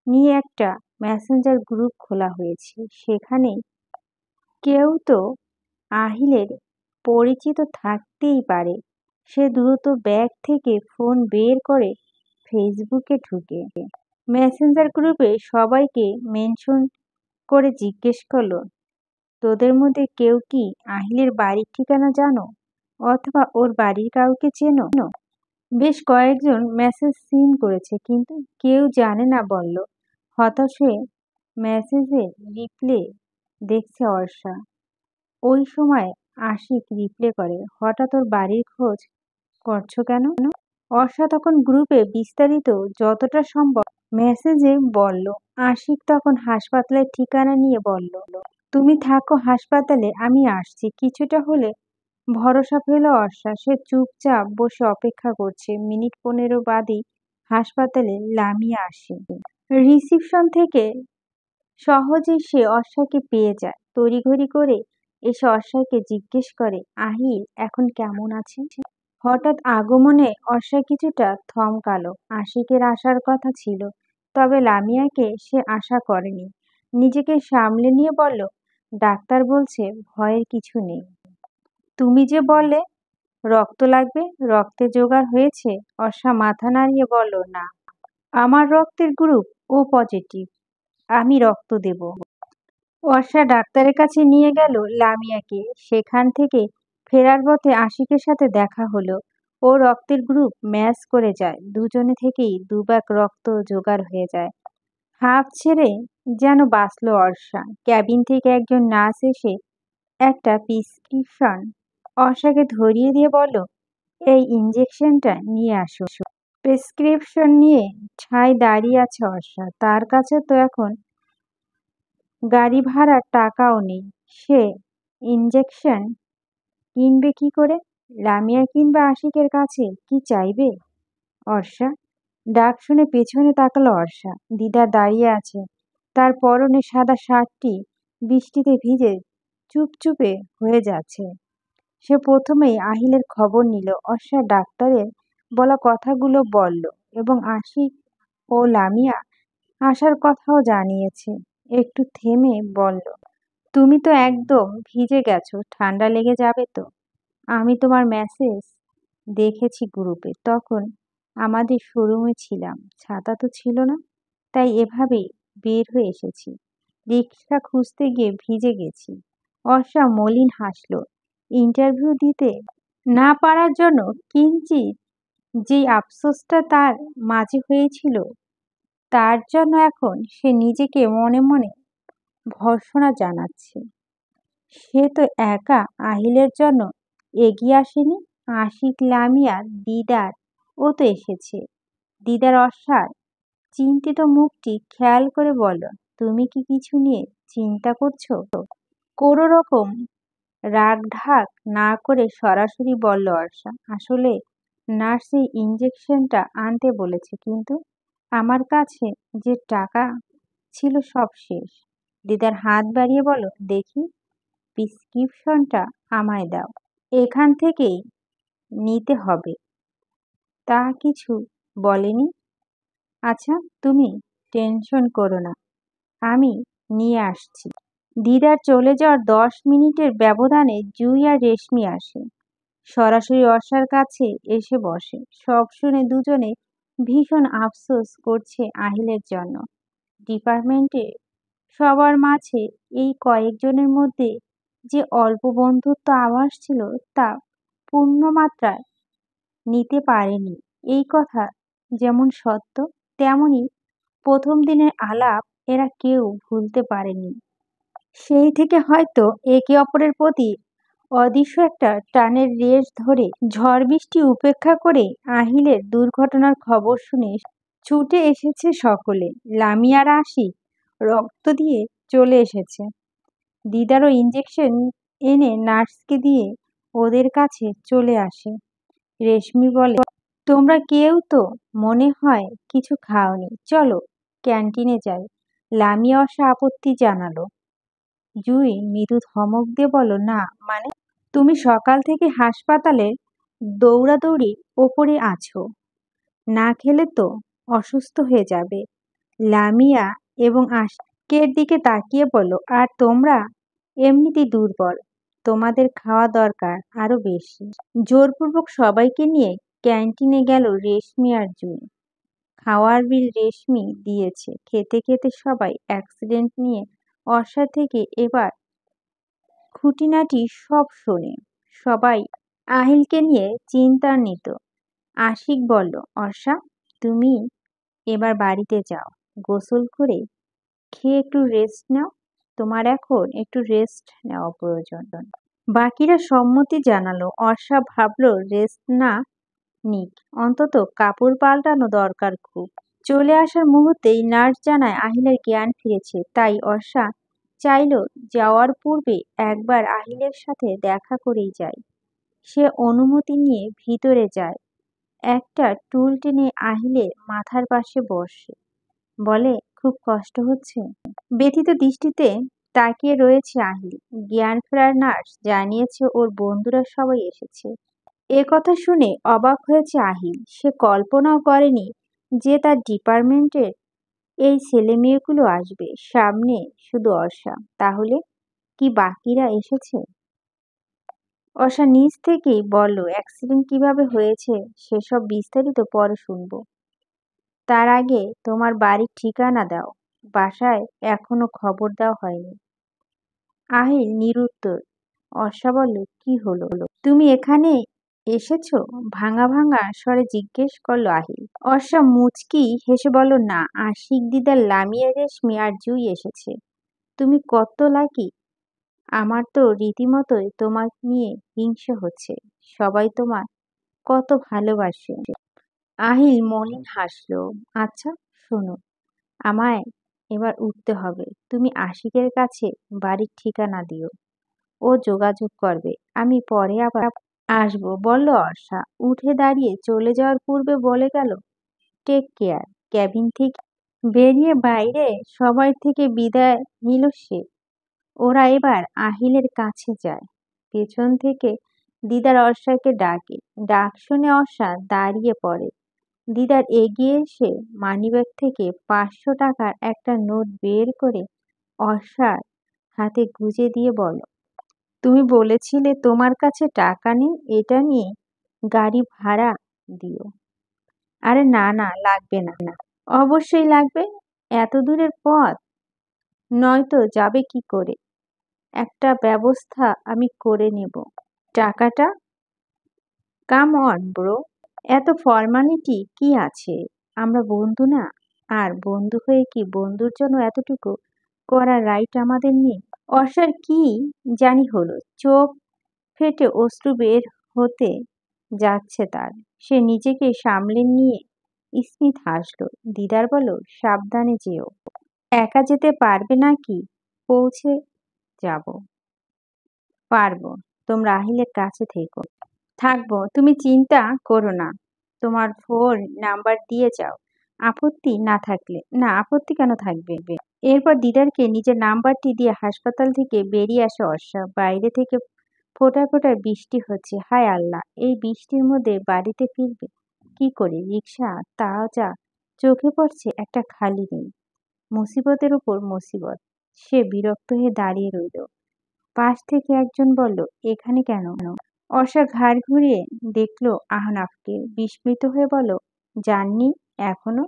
নিয়ে একটা মেসেঞ্জার গ্রুপ খোলা হয়েছে, সেখানে কেউ তো আহিলের পরিচিত থাকতেই পারে। সে দ্রুত ব্যাগ থেকে ফোন বের করে ফেসবুকে ঢুকে মেসেঞ্জার গ্রুপে সবাইকে মেনশন করে জিজ্ঞেস করলো, তোদের মধ্যে কেউ কি আহিলের বাড়ির ঠিকানা জানো, অথবা ওর বাড়ির কাউকে চেনো? বেশ কয়েকজন মেসেজ সিন করেছে, কিন্তু কেউ জানে না বলল। হতাশ হয়ে মেসেজের রিপ্লে দেখছে অর্ষা। ওই সময় আশিক রিপ্লে করে, হঠাৎ ওর বাড়ির খোঁজ করছো কেন? অর্ষা তখন গ্রুপে বিস্তারিত যতটা সম্ভব মেসেজে বলল। আশিক তখন হাসপাতালের ঠিকানা নিয়ে বলল, তুমি থাকো হাসপাতালে, আমি আসছি। কিছুটা হলে ভরসা পেল অর্ষা। সে চুপচাপ বসে অপেক্ষা করছে। মিনিট 15 বাদেই হাসপাতালে লামিয়া আসে। রিসিপশন থেকে সহজেই সে অর্ষাকে পেয়ে যায়। তড়িঘড়ি করে এসে অর্ষাকে জিজ্ঞেস করে, আহিল এখন কেমন আছে? হঠাৎ আগমনে অর্ষা কিছুটা থমকালো। আশিকের আসার কথা ছিল, তবে লামিয়াকে সে আশা করেনি। নিজেকে সামলে নিয়ে বলল, ডাক্তার বলছে ভয়ের কিছু নেই। তুমি যে বললে রক্ত লাগবে, রক্তের জোগাড় হয়েছে? অর্ষা মাথা নাড়িয়ে বলল, না, আমার রক্তের গ্রুপ ও পজিটিভ, আমি রক্ত দেব। অর্ষা ডাক্তারের কাছে নিয়ে গেল লামিয়াকে। সেখান থেকে ফেরার পথে আশিকের সাথে দেখা হলো। ও রক্তের গ্রুপ ম্যাচ করে যায়, দুজনে থেকেই 2 ব্যাগ রক্ত জোগাড় হয়ে যায়। হাঁফ ছেড়ে যেন বাঁচল অর্ষা। ক্যাবিন থেকে একজন নার্স এসে একটা প্রেসক্রিপশন অর্ষাকে ধরিয়ে দিয়ে বলল, এই ইঞ্জেকশনটা নিয়ে আসো। প্রেসক্রিপশন নিয়ে ঠায় দাঁড়িয়ে আছে অর্ষা। তার কাছে তো এখন গাড়ি ভাড়ার টাকাও নেই। সে ইঞ্জেকশন কিনবে কি করে? লামিয়া কিংবা আশিকের কাছে কি চাইবে? অর্ষা ডাক শুনে পেছনে তাকালো অর্ষা। দিদা দাঁড়িয়ে আছে, তার পরনে সাদা শার্টটি বৃষ্টিতে ভিজে চুপচুপে হয়ে যাচ্ছে। সে প্রথমেই আহিলের খবর নিল। অর্ষা ডাক্তারের বলা কথাগুলো বলল এবং আশিক ও লামিয়া আসার কথাও জানিয়েছে। একটু থেমে বলল, তুমি তো একদম ভিজে গেছো, ঠান্ডা লেগে যাবে তো। আমি তোমার মেসেজ দেখেছি গ্রুপে, তখন আমাদের শোরুমে ছিলাম, ছাতা তো ছিল না, তাই এভাবেই বের হয়ে এসেছি। রিক্সা খুঁজতে গিয়ে ভিজে গেছি। অর্ষা মলিন হাসল। ইন্টারভিউ দিতে না পারার জন্য কিঞ্চিত যেই আফসোসটা তার মাঝে হয়েছিল, তার জন্য এখন সে নিজেকে মনে মনে ভর্ৎসনা জানাচ্ছে। সে তো একা আহিলের জন্য এগিয়ে আসেনি, আশিক, লামিয়া, দিদার ও তো এসেছে। দিদার অস্বার চিন্তিত মুখটি খেয়াল করে বলল, তুমি কি কিছু নিয়ে চিন্তা করছো? কোনো রকম রাগঢাক না করে সরাসরি বলল অর্ষা, আসলে নার্স এই ইঞ্জেকশনটা আনতে বলেছে, কিন্তু আমার কাছে যে টাকা ছিল সব শেষ। দিদার হাত বাড়িয়ে বলল, দেখি প্রেসক্রিপশনটা আমায় দাও, এখান থেকেই নিতে হবে। তা কিছু বলেনি? আচ্ছা, তুমি টেনশন করো না, আমি নিয়ে আসছি। দিদার চলে যাওয়ার 10 মিনিটের ব্যবধানে জুই আর রেশমি আসে, সরাসরি অর্ষার কাছে এসে বসে। সব শুনে দুজনে ভীষণ আফসোস করছে আহিলের জন্য। ডিপার্টমেন্টে সবার মাঝে এই কয়েকজনের মধ্যে যে অল্প বন্ধুত্ব আভাস ছিল তা পূর্ণ মাত্রায় নিতে পারেনি। এই কথা যেমন সত্য, তেমনি প্রথম দিনের আলাপ এরা কেউ ভুলতে পারেনি। সেই থেকে হয়তো একে অপরের প্রতি অদৃশ্য একটা টানের রেশ ধরে ঝড় বৃষ্টি উপেক্ষা করে আহিলের দুর্ঘটনার খবর শুনে ছুটে এসেছে সকলে। লামিয়ার আশিক রক্ত দিয়ে চলে এসেছে। দিদারও ইঞ্জেকশন এনে নার্সকে দিয়ে ওদের কাছে চলে আসে। রেশমি বলে, তোমরা কেউ তো মনে হয় কিছু খাওনি, চলো ক্যান্টিনে যাই। লামিয়া অবশ্য আপত্তি জানালো। জুই মৃদু ধমক দিয়ে বলল, না মানে? তুমি সকাল থেকে হাসপাতালের দৌড়াদৌড়ি ওপরে আছো, না খেলে তো অসুস্থ হয়ে যাবে। লামিয়া এবং আশিকের দিকে তাকিয়ে বলল, আর তোমরা এমনিতেই দুর্বল, তোমাদের খাওয়া দরকার আরো বেশি। জোরপূর্বক সবাইকে নিয়ে ক্যান্টিনে গেল রেশমি আর জুই। খাওয়ার বিল রেশমি দিয়েছে। খেতে খেতে সবাই অ্যাক্সিডেন্ট নিয়ে অর্ষা থেকে এবার খুঁটিনাটি সব শোনে। সবাই আহিলকে নিয়ে চিন্তান্বিত। আশিক বলল, অর্ষা, তুমি এবার বাড়িতে যাও, গোসল করে খেয়ে একটু রেস্ট নাও, তোমার এখন একটু রেস্ট নেওয়া প্রয়োজন। বাকিরা সম্মতি জানালো। অর্ষা ভাবলো রেস্ট না নিক, অন্তত কাপড় পাল্টানো দরকার খুব। চলে আসার মুহূর্তেই নার্স জানায় আহিলের জ্ঞান ফিরেছে। তাই অর্ষা চাইল যাওয়ার পূর্বে একবার আহিলের সাথে দেখা করেই যায়। সে অনুমতি নিয়ে ভিতরে যায়, একটা টুল টেনে আহিলের মাথার পাশে বসে বলে, খুব কষ্ট হচ্ছে? ব্যথিত দৃষ্টিতে তাকিয়ে রয়েছে আহিল। জ্ঞান ফেরার নার্স জানিয়েছে ওর বন্ধুরা সবাই এসেছে। এ কথা শুনে অবাক হয়েছে আহিল। সে কল্পনাও করেনি যে তার ডিপার্টমেন্টের এই ছেলেমেয়েগুলো আসবে। সামনে শুধু অর্ষা, তাহলে কি বাকিরা এসেছে? অর্ষা নিজ থেকেই বলল, অ্যাক্সিডেন্ট কিভাবে হয়েছে সেসব বিস্তারিত পরে শুনবো। তার আগে তোমার বাড়ির ঠিকানা দাও, বাসায় এখনো খবর দেওয়া হয়নি। আহিল নিরুত্তর। অর্ষা বলল, কি হলো? তুমি এখানে এসেছো? ভাঙা ভাঙা স্বরে জিজ্ঞেস করলো আহিল। অর্ষা মুচকি হেসে বলল, না, আশিক, দিদার, লামিয়া, রেশমি আর জুই এসেছে। তুমি কত লাকি। আমার তো রীতিমতোই তোমার নিয়ে হিংসে হচ্ছে। সবাই তোমার কত ভালোবাসে। আহিল মলিন হাসল। আচ্ছা শোনো, আমায় এবার উঠতে হবে। তুমি আশিকের কাছে বাড়ির ঠিকানা দিও, ও যোগাযোগ করবে। আমি পরে আবার আসবো, বলল অর্ষা। উঠে দাঁড়িয়ে চলে যাওয়ার পূর্বে বলে গেল, টেক কেয়ার। ক্যাবিন থেকে বেরিয়ে বাইরে সবাই থেকে বিদায় নিল সে। ওরা এবার আহিলের কাছে যায়। পেছন থেকে দিদার অর্ষাকে ডাকে। ডাক শুনে অর্ষা দাঁড়িয়ে পড়ে। দিদার এগিয়ে এসে মানিব্যাগ থেকে 500 টাকার একটা নোট বের করে অর্ষার হাতে গুজে দিয়ে বলল, তুমি বলেছিলে তোমার কাছে টাকা নেই, এটা নিয়ে গাড়ি ভাড়া দিও। আরে না না, লাগবে না। অবশ্যই লাগবে, এত দূরের পথ, নয়তো যাবে কি করে? একটা ব্যবস্থা আমি করে নেব। টাকাটা? কাম অন ব্রো, এত ফর্মালিটি কি আছে? আমরা বন্ধু না? আর বন্ধু হয়ে কি বন্ধুর জন্য এতটুকু করার রাইট আমাদের নেই? অর্ষার কি জানি হলো, চোখ ফেটে অশ্রু বের হতে যাচ্ছে তার। সে নিজেকে সামলে নিয়ে স্মিত হাসল। দিদার বলল, সাবধানে যেও। একা যেতে পারবে নাকি? পৌঁছে যাব। পারবো। তোমরা আহিলের কাছে থেকো। থাকবো, তুমি চিন্তা করো না। তোমার ফোন নাম্বার দিয়ে যাও। আপত্তি না থাকলে। না, আপত্তি কেন থাকবে? এরপর দিদারকে নিজের নাম্বারটি দিয়ে হাসপাতাল থেকে বেরিয়ে আসে অর্ষা। বাইরে থেকে ফোঁটায় ফোঁটায় বৃষ্টি হচ্ছে। হায় আল্লাহ, এই বৃষ্টির মধ্যে বাড়িতে ফিরবে কি করে? রিক্সা, তাও যা চোখে পড়ছে একটা খালি নেই। মুসিবতের উপর মুসিবত। সে বিরক্ত হয়ে দাঁড়িয়ে রইল। পাশ থেকে একজন বলল, এখানে কেন? অর্ষা ঘাড় ঘুরিয়ে দেখলো আহনাফকে। বিস্মিত হয়ে বলল, যাননি এখনো?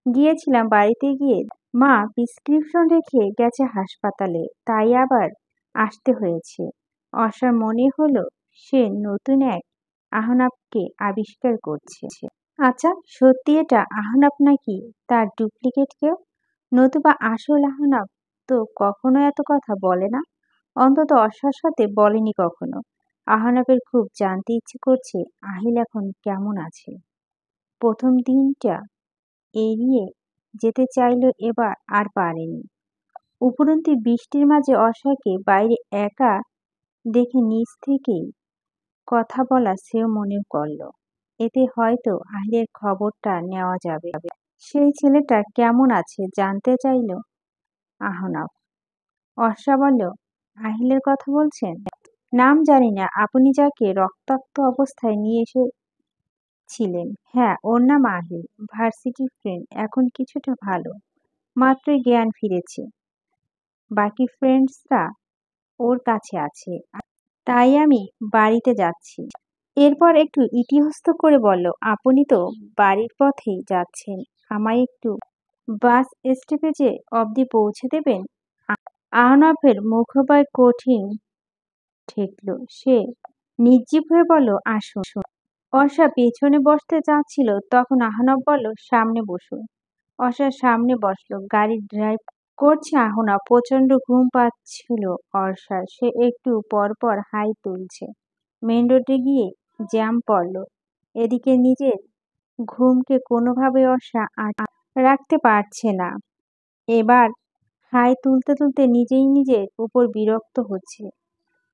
গিয়েছিলাম, বাড়িতে গিয়ে মা প্রেসক্রিপশন রেখে গেছে হাসপাতালে, তাই আবার আসতে হয়েছে। অর্ষার মনে হলো সে নতুন এক আহনাফকে আবিষ্কার করছে। আচ্ছা, সত্যি এটা আহনাফ নাকি তার ডুপ্লিকেট কেউ? নতুবা আসল আহনাফ তো কখনো এত কথা বলে না। অন্তত অর্ষার সাথে বলেনি কখনো। আহনাফের খুব জানতে ইচ্ছে করছে আহিল এখন কেমন আছে। প্রথম দিনটা এড়িয়ে যেতে চাইল, এবার আর পারেনি। উপরন্তু বৃষ্টির মাঝে অর্ষাকে বাইরে একা দেখে নিজ থেকেই কথা বলা সেও মনে করল। এতে হয়তো আহিলের খবরটা নেওয়া যাবে। সেই ছেলেটা কেমন আছে জানতে চাইল আহনাফ। অর্ষা বলল, আহিলের কথা বলছেন? নাম জানি না। আপনি যাকে রক্তাক্ত অবস্থায় নিয়ে এসেছিলেন? হ্যাঁ, ওর নাম আহিল। ভার্সিটির ফ্রেন্ড। এখন কিছুটা ভালো। মাত্রই জ্ঞান ফিরেছে। বাকি ফ্রেন্ডসরা ওর কাছে আছে। তাই আমি বাড়িতে যাচ্ছি। এরপর একটু ইতস্তত করে বলল, আপনি তো বাড়ির পথেই যাচ্ছেন, আমায় একটু বাস স্টপেজে অবধি পৌঁছে দেবেন? আহনাফের মুখোপায় কঠিন ঠেকল। সে নির্জীব হয়ে বলল, আসুন। অর্ষা পেছনে বসতে চাচ্ছিল, তখন আহনাফ বলল, সামনে বসুন। অর্ষা সামনে বসলো। গাড়ি ড্রাইভ করছে আহনাফ। প্রচন্ড ঘুম পাচ্ছিল অর্ষার। সে একটু পরপর হাই তুলছে। মেন রোডে গিয়ে জ্যাম পড়ল। এদিকে নিজের ঘুমকে কোনোভাবে অর্ষা রাখতে পারছে না। এবার হাই তুলতে তুলতে নিজেই নিজের উপর বিরক্ত হচ্ছে।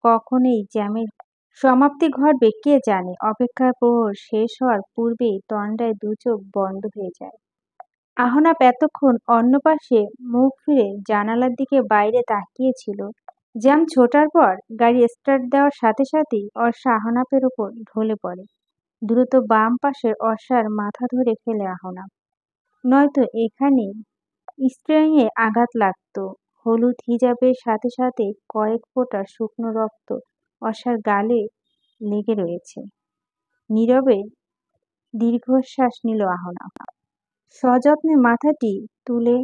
কখন এই জ্যামের সমাপ্তি ঘটবে কে জানে। অপেক্ষার প্রহর শেষ হওয়ার পূর্বেই তন্দ্রায় দু চোখ বন্ধ হয়ে যায়। আহনাফ এতক্ষণ অন্য পাশে মুখ ফিরে জানালার দিকে বাইরে তাকিয়েছিল। জ্যাম ছোটার পর গাড়ি স্টার্ট দেওয়ার সাথে সাথেই অর্ষা আহনাফের উপর ঢলে পড়ে। দ্রুত বাম পাশের অর্ষার মাথা ধরে ফেলে আহনাফ। নয়তো এখানে স্টিয়ারিংয়ে আঘাত লাগতো। হলুদ হিজাবের সাথে সাথে কয়েক ফোঁটা শুকনো রক্ত অর্ষার গালে লেগে রয়েছে। নীরবে দীর্ঘশ্বাস নিল আহনাফ। সযত্নে মাথাটি তুলে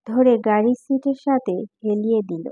ধরে গাড়ির সিটের সাথে হেলিয়ে দিল।